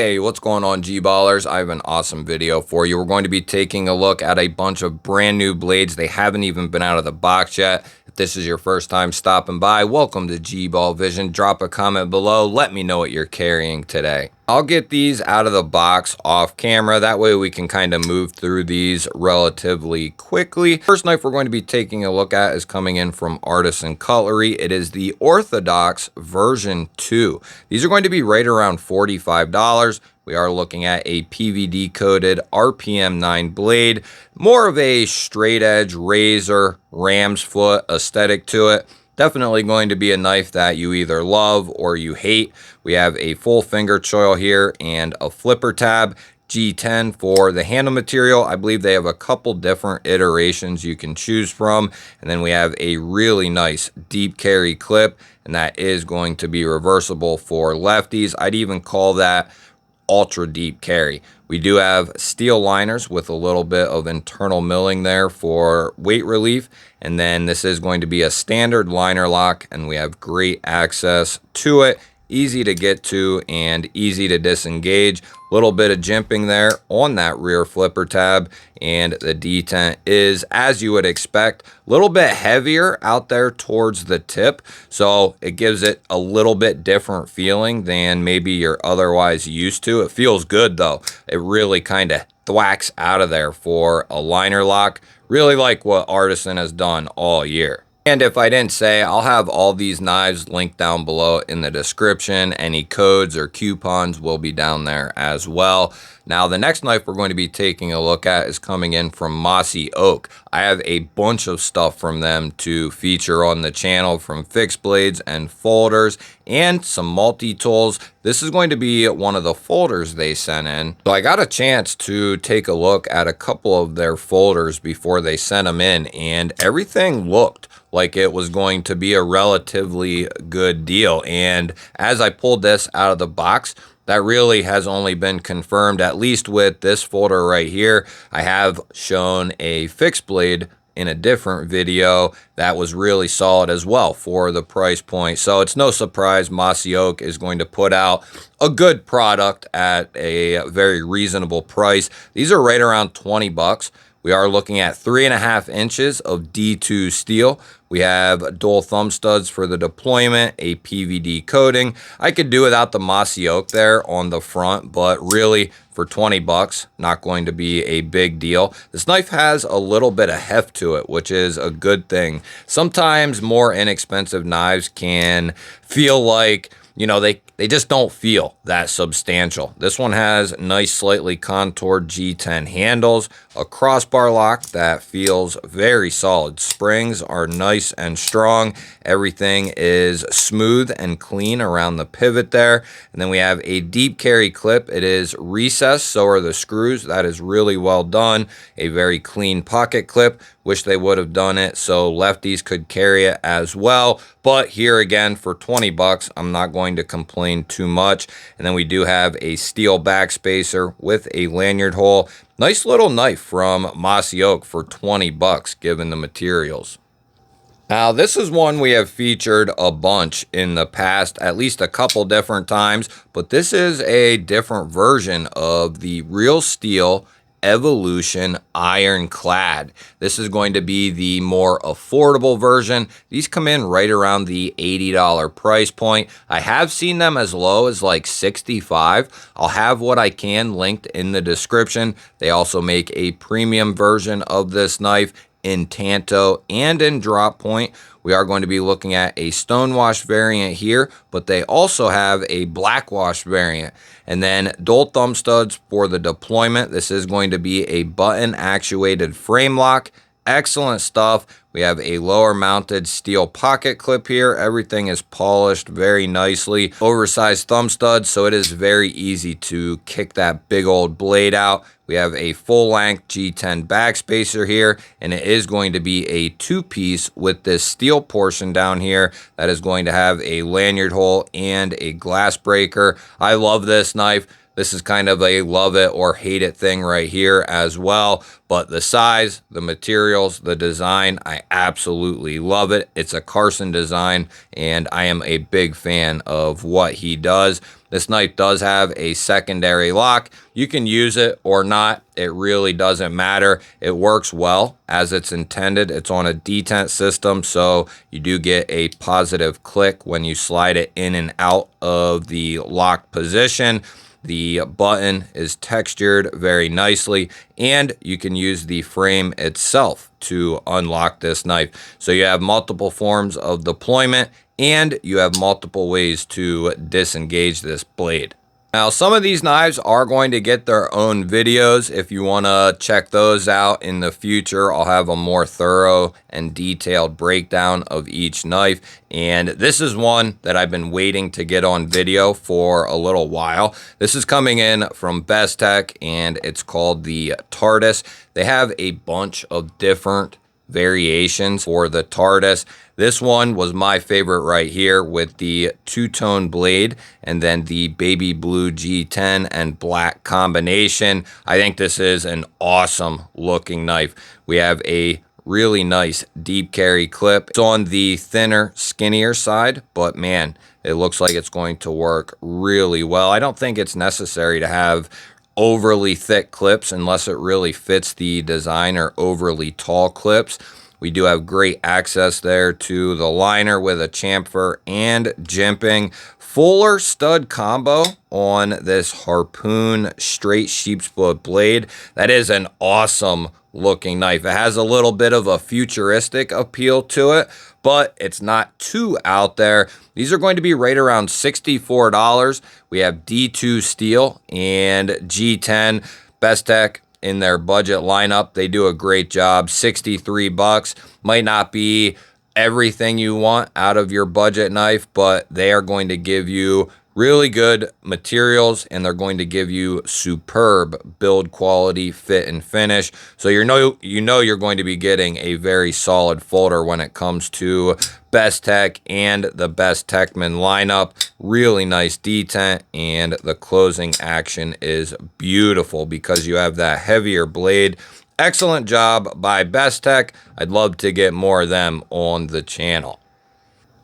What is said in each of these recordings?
Hey, what's going on, G-Ballers? I have an awesome video for you. We're going to be taking a look at a bunch of brand new blades. They haven't even been out of the box yet. If this is your first time stopping by, welcome to GBall Vision. Drop a comment below. Let me know what you're carrying today. I'll get these out of the box off camera. That way we can kind of move through these relatively quickly. First knife we're going to be taking a look at is coming in from Artisan Cutlery. It is the Orthodox version 2. These are going to be right around $45. We are looking at a PVD coated RPM 9 blade, more of a straight edge razor ram's foot aesthetic to it. Definitely going to be a knife that you either love or you hate. We have a full finger choil here and a flipper tab. G10 for the handle material. I believe they have a couple different iterations you can choose from. And then we have a really nice deep carry clip, and that is going to be reversible for lefties. I'd even call that ultra deep carry. We do have steel liners with a little bit of internal milling there for weight relief, and then this is going to be a standard liner lock, and we have great access to it, easy to get to and easy to disengage. Little bit of jimping there on that rear flipper tab, and the detent is, as you would expect, a little bit heavier out there towards the tip, so it gives it a little bit different feeling than maybe you're otherwise used to. It feels good though. It really kind of thwacks out of there for a liner lock. Really like what Artisan has done all year. And if I didn't say, I'll have all these knives linked down below in the description. Any codes or coupons will be down there as well. Now, the next knife we're going to be taking a look at is coming in from Mossy Oak. I have a bunch of stuff from them to feature on the channel, from fixed blades and folders and some multi-tools. This is going to be one of the folders they sent in. So I got a chance to take a look at a couple of their folders before they sent them in, and everything looked like it was going to be a relatively good deal. And as I pulled this out of the box, that really has only been confirmed, at least with this folder right here. I have shown a fixed blade in a different video that was really solid as well for the price point. So it's no surprise Mossy Oak is going to put out a good product at a very reasonable price. These are right around 20 bucks. We are looking at 3.5 inches of D2 steel. We have dual thumb studs for the deployment, a PVD coating. I could do without the Mossy Oak there on the front, but really for 20 bucks, not going to be a big deal. This knife has a little bit of heft to it, which is a good thing. Sometimes more inexpensive knives can feel like, you know, they just don't feel that substantial. This one has nice, slightly contoured G10 handles, a crossbar lock that feels very solid. Springs are nice and strong. Everything is smooth and clean around the pivot there. And then we have a deep carry clip. It is recessed, so are the screws. That is really well done. A very clean pocket clip. Wish they would have done it so lefties could carry it as well. But here again, for 20 bucks, I'm not going to complain too much. And then we do have a steel backspacer with a lanyard hole. Nice little knife from Mossy Oak for 20 bucks given the materials. Now, this is one we have featured a bunch in the past, at least a couple different times, but this is a different version of the Real Steel Evolution Ironclad. This is going to be the more affordable version. These come in right around the $80 price point. I have seen them as low as like $65. I'll have what I can linked in the description. They also make a premium version of this knife in Tanto and in drop point. We are going to be looking at a stonewash variant here, but they also have a blackwash variant. And then dual thumb studs for the deployment. This is going to be a button actuated frame lock. Excellent stuff. We have a lower mounted steel pocket clip here. Everything is polished very nicely. Oversized thumb studs, so it is very easy to kick that big old blade out. We have a full-length G10 backspacer here, and it is going to be a two-piece with this steel portion down here that is going to have a lanyard hole and a glass breaker. I love this knife. This is kind of a love it or hate it thing right here as well. But the size, the materials, the design, I absolutely love it. It's a Carson design, and I am a big fan of what he does. This knife does have a secondary lock. You can use it or not. It really doesn't matter. It works well as it's intended. It's on a detent system, so you do get a positive click when you slide it in and out of the lock position. The button is textured very nicely, and you can use the frame itself to unlock this knife. So you have multiple forms of deployment, and you have multiple ways to disengage this blade. Now, some of these knives are going to get their own videos. If you want to check those out in the future, I'll have a more thorough and detailed breakdown of each knife. And this is one that I've been waiting to get on video for a little while. This is coming in from Bestech, and it's called the TARDIS. They have a bunch of different variations for the TARDIS. This one was my favorite right here with the two-tone blade and then the baby blue G10 and black combination. I think this is an awesome looking knife. We have a really nice deep carry clip. It's on the thinner, skinnier side, but man, it looks like it's going to work really well. I don't think it's necessary to have overly thick clips unless it really fits the design, or overly tall clips. We do have great access there to the liner with a chamfer and jimping. Fuller stud combo on this Harpoon straight sheepsfoot blade. That is an awesome looking knife. It has a little bit of a futuristic appeal to it, but it's not too out there. These are going to be right around $64. We have D2 steel and G10. Bestech in their budget lineup, they do a great job. 63 bucks. Might not be everything you want out of your budget knife, but they are going to give you really good materials, and they're going to give you superb build quality, fit, and finish. So you know you're going to be getting a very solid folder when it comes to Bestech and the Bestechman lineup. Really nice detent, and the closing action is beautiful because you have that heavier blade. Excellent job by Bestech. I'd love to get more of them on the channel.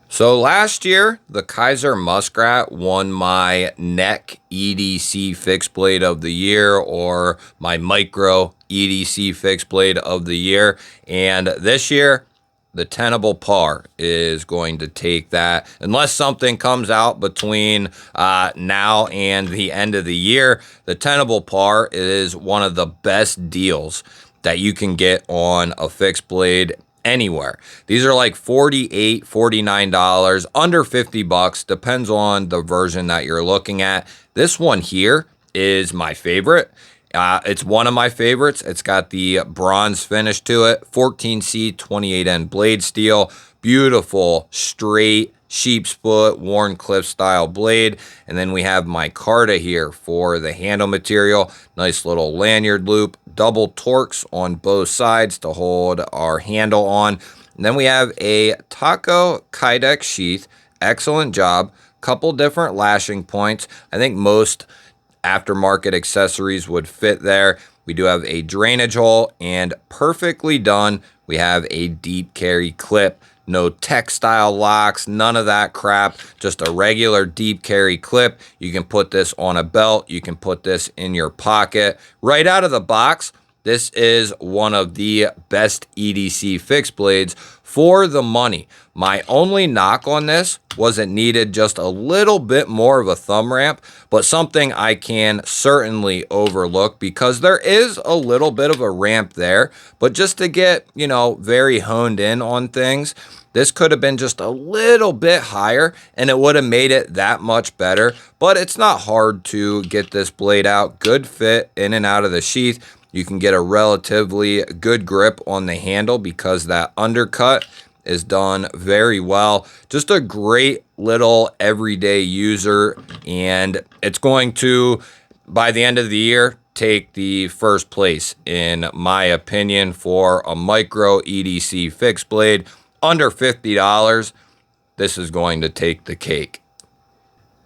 So last year, the Kaiser Muskrat won my neck EDC fixed blade of the year, or my micro EDC fixed blade of the year. And this year, the Tenable Par is going to take that. Unless something comes out between now and the end of the year, the Tenable Par is one of the best deals that you can get on a fixed blade anywhere. These are like $48, $49, under 50 bucks, depends on the version that you're looking at. This one here is my favorite. It's one of my favorites. It's got the bronze finish to it, 14C 28N blade steel, beautiful straight sheep's foot Warncliffe style blade. And then we have micarta here for the handle material. Nice little lanyard loop, double Torx on both sides to hold our handle on. And then we have a Taco Kydex sheath. Excellent job. Couple different lashing points. I think most aftermarket accessories would fit there. We do have a drainage hole, and perfectly done, we have a deep carry clip. No textile locks, none of that crap, just a regular deep carry clip. You can put this on a belt, you can put this in your pocket. Right out of the box, this is one of the best EDC fixed blades for the money. My only knock on this was it needed just a little bit more of a thumb ramp, but something I can certainly overlook because there is a little bit of a ramp there. But just to get, very honed in on things, this could have been just a little bit higher and it would have made it that much better. But it's not hard to get this blade out. Good fit in and out of the sheath. You can get a relatively good grip on the handle because that undercut is done very well. Just a great little everyday user, and it's going to, by the end of the year, take the first place, in my opinion, for a micro EDC fixed blade. Under $50, this is going to take the cake.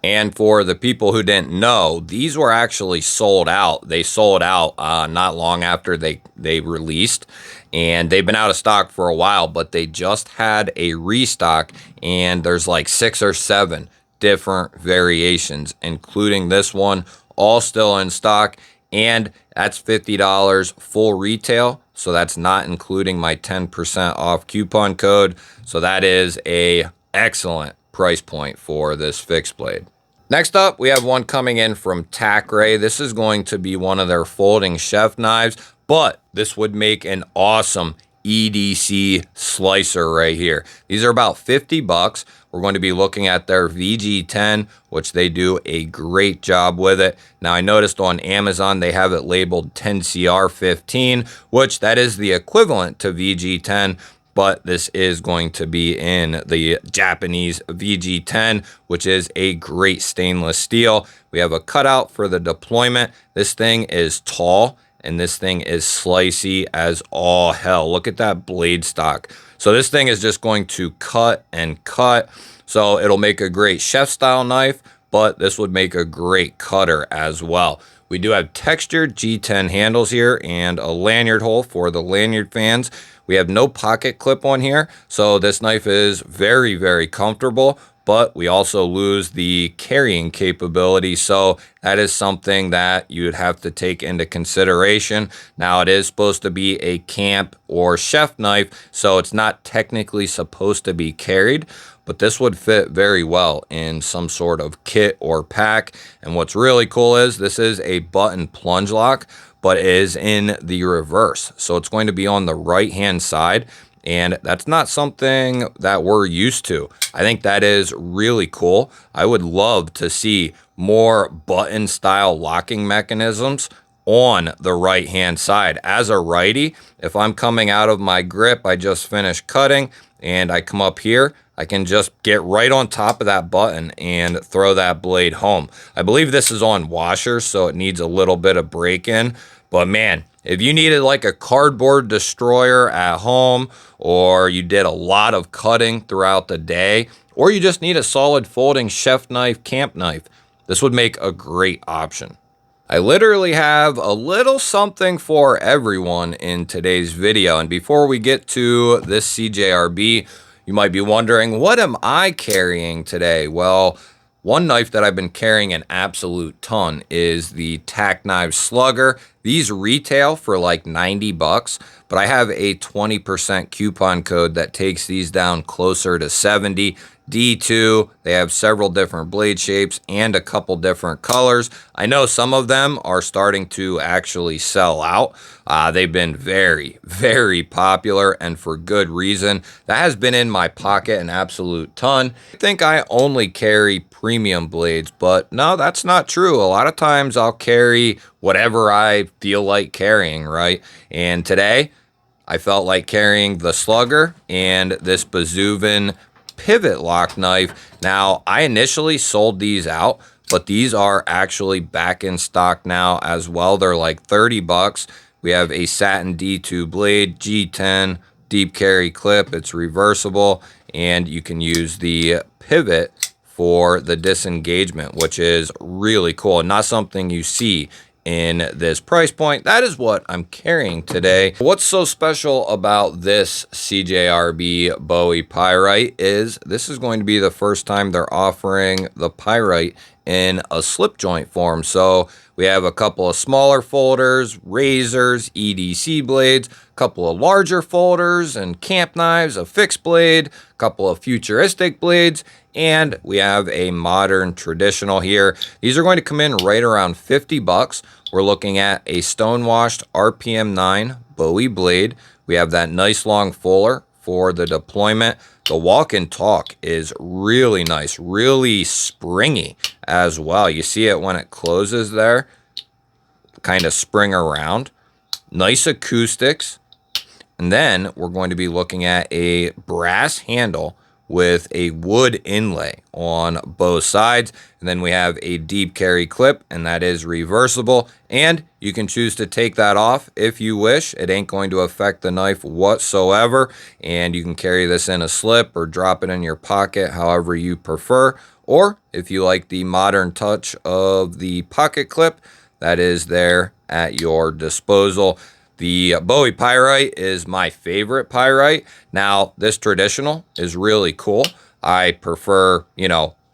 And for the people who didn't know, these were actually sold out. They sold out not long after they released, and they've been out of stock for a while, but they just had a restock, and there's like 6 or 7 different variations, including this one, all still in stock, and that's $50 full retail. So that's not including my 10% off coupon code. So that is a excellent price point for this fixed blade. Next up, we have one coming in from Takray. This is going to be one of their folding chef knives, but this would make an awesome EDC slicer right here. These are about 50 bucks. We're going to be looking at their VG10, which they do a great job with it. Now, I noticed on Amazon, they have it labeled 10CR15, which that is the equivalent to VG10, but this is going to be in the Japanese VG10, which is a great stainless steel. We have a cutout for the deployment. This thing is tall, and this thing is slicey as all hell. Look at that blade stock. So this thing is just going to cut and cut. So it'll make a great chef style knife, but this would make a great cutter as well. We do have textured G10 handles here and a lanyard hole for the lanyard fans. We have no pocket clip on here, so this knife is very, very comfortable, but we also lose the carrying capability, so that is something that you'd have to take into consideration. Now, it is supposed to be a camp or chef knife, so it's not technically supposed to be carried, but this would fit very well in some sort of kit or pack. And what's really cool is this is a button plunge lock, but it is in the reverse. So it's going to be on the right-hand side, and that's not something that we're used to. I think that is really cool. I would love to see more button-style locking mechanisms on the right-hand side. As a righty, if I'm coming out of my grip, I just finished cutting, and I come up here, I can just get right on top of that button and throw that blade home. I believe this is on washers, so it needs a little bit of break-in. But man, if you needed like a cardboard destroyer at home, or you did a lot of cutting throughout the day, or you just need a solid folding chef knife, camp knife, this would make a great option. I literally have a little something for everyone in today's video. And before we get to this CJRB, you might be wondering, what am I carrying today? Well, one knife that I've been carrying an absolute ton is the Tack Knives Slugger. These retail for like 90 bucks, but I have a 20% coupon code that takes these down closer to 70. D2, they have several different blade shapes and a couple different colors. I know some of them are starting to actually sell out. They've been very, very popular, and for good reason. That has been in my pocket an absolute ton. I think I only carry premium blades, but no, that's not true. A lot of times I'll carry whatever I feel like carrying, right? And today I felt like carrying the Slugger and this Bazuvin pivot lock knife. Now, I initially sold these out, but these are actually back in stock now as well. They're like 30 bucks. We have a satin D2 blade, G10, deep carry clip. It's reversible, and you can use the pivot for the disengagement, which is really cool and not something you see in this price point. That is what I'm carrying today. What's so special about this CJRB Bowie Pyrite is this is going to be the first time they're offering the Pyrite in a slip joint form. So we have a couple of smaller folders, razors, EDC blades, a couple of larger folders and camp knives, a fixed blade, a couple of futuristic blades, and we have a modern traditional here. These are going to come in right around 50 bucks. We're looking at a stonewashed RPM 9 Bowie blade. We have that nice long fuller for the deployment. The walk and talk is really nice, really springy as well. You see it when it closes there, kind of spring around. Nice acoustics. And then we're going to be looking at a brass handle with a wood inlay on both sides. And then we have a deep carry clip, and that is reversible. And you can choose to take that off if you wish. It ain't going to affect the knife whatsoever. And you can carry this in a slip or drop it in your pocket, however you prefer. Or if you like the modern touch of the pocket clip, that is there at your disposal. The Bowie Pyrite is my favorite Pyrite. Now, this traditional is really cool. I prefer,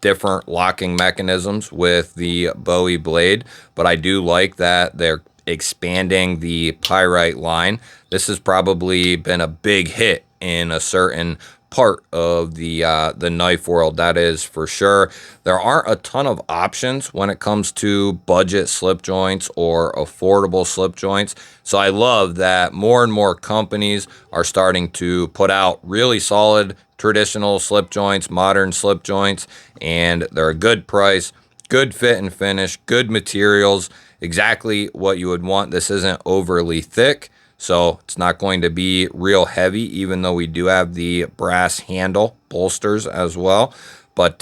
different locking mechanisms with the Bowie blade, but I do like that they're expanding the pyrite line. This has probably been a big hit in a certain part of the knife world, that is for sure. There aren't a ton of options when it comes to budget slip joints or affordable slip joints, so I love that more and more companies are starting to put out really solid traditional slip joints, modern slip joints, and they're a good price, good fit and finish, good materials, exactly what you would want. This isn't overly thick, so it's not going to be real heavy, even though we do have the brass handle bolsters as well. But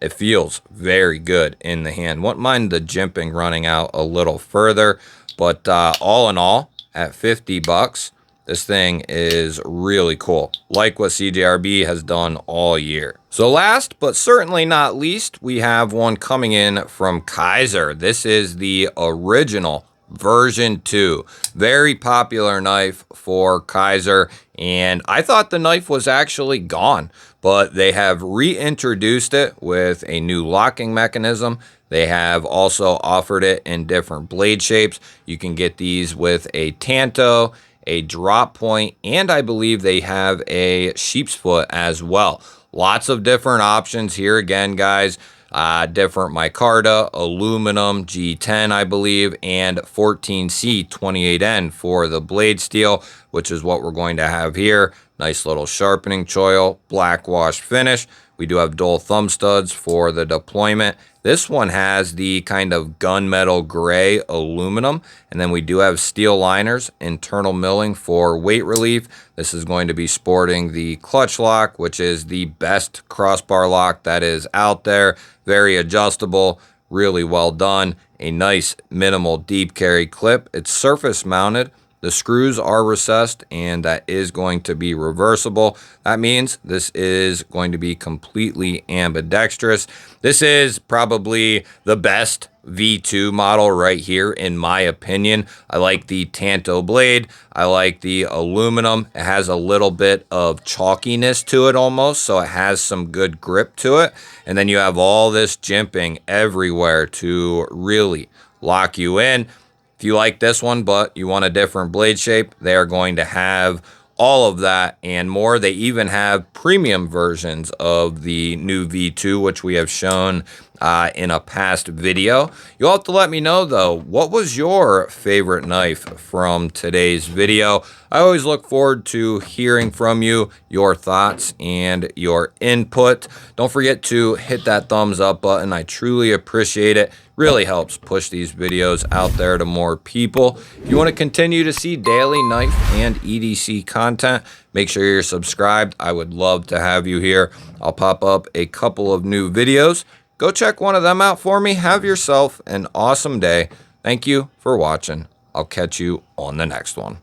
it feels very good in the hand. Wouldn't mind the jimping running out a little further. But all in all, at 50 bucks, this thing is really cool. Like what CJRB has done all year. So last, but certainly not least, we have one coming in from Kaiser. This is the original version 2. Very popular knife for Kaiser, and I thought the knife was actually gone, but they have reintroduced it with a new locking mechanism. They have also offered it in different blade shapes. You can get these with a tanto, a drop point, and I believe they have a sheep's foot as well. Lots of different options here again, guys. Different micarta, aluminum, G10, I believe, and 14C 28N for the blade steel, which is what we're going to have here. Nice little sharpening choil, black wash finish. We do have dual thumb studs for the deployment. This one has the kind of gunmetal gray aluminum, and then we do have steel liners, internal milling for weight relief. This is going to be sporting the clutch lock, which is the best crossbar lock that is out there. Very adjustable, really well done. A nice minimal deep carry clip. It's surface mounted. The screws are recessed, and that is going to be reversible. That means this is going to be completely ambidextrous. This is probably the best V2 model right here, in my opinion. I like the tanto blade. I like the aluminum. It has a little bit of chalkiness to it almost, so it has some good grip to it. And then you have all this jimping everywhere to really lock you in. If you like this one, but you want a different blade shape, they are going to have all of that and more. They even have premium versions of the new V2, which we have shown in a past video. You'll have to let me know, though, what was your favorite knife from today's video? I always look forward to hearing from you, your thoughts and your input. Don't forget to hit that thumbs up button. I truly appreciate it. Really helps push these videos out there to more people. If you want to continue to see daily knife and EDC content, make sure you're subscribed. I would love to have you here. I'll pop up a couple of new videos. Go check one of them out for me. Have yourself an awesome day. Thank you for watching. I'll catch you on the next one.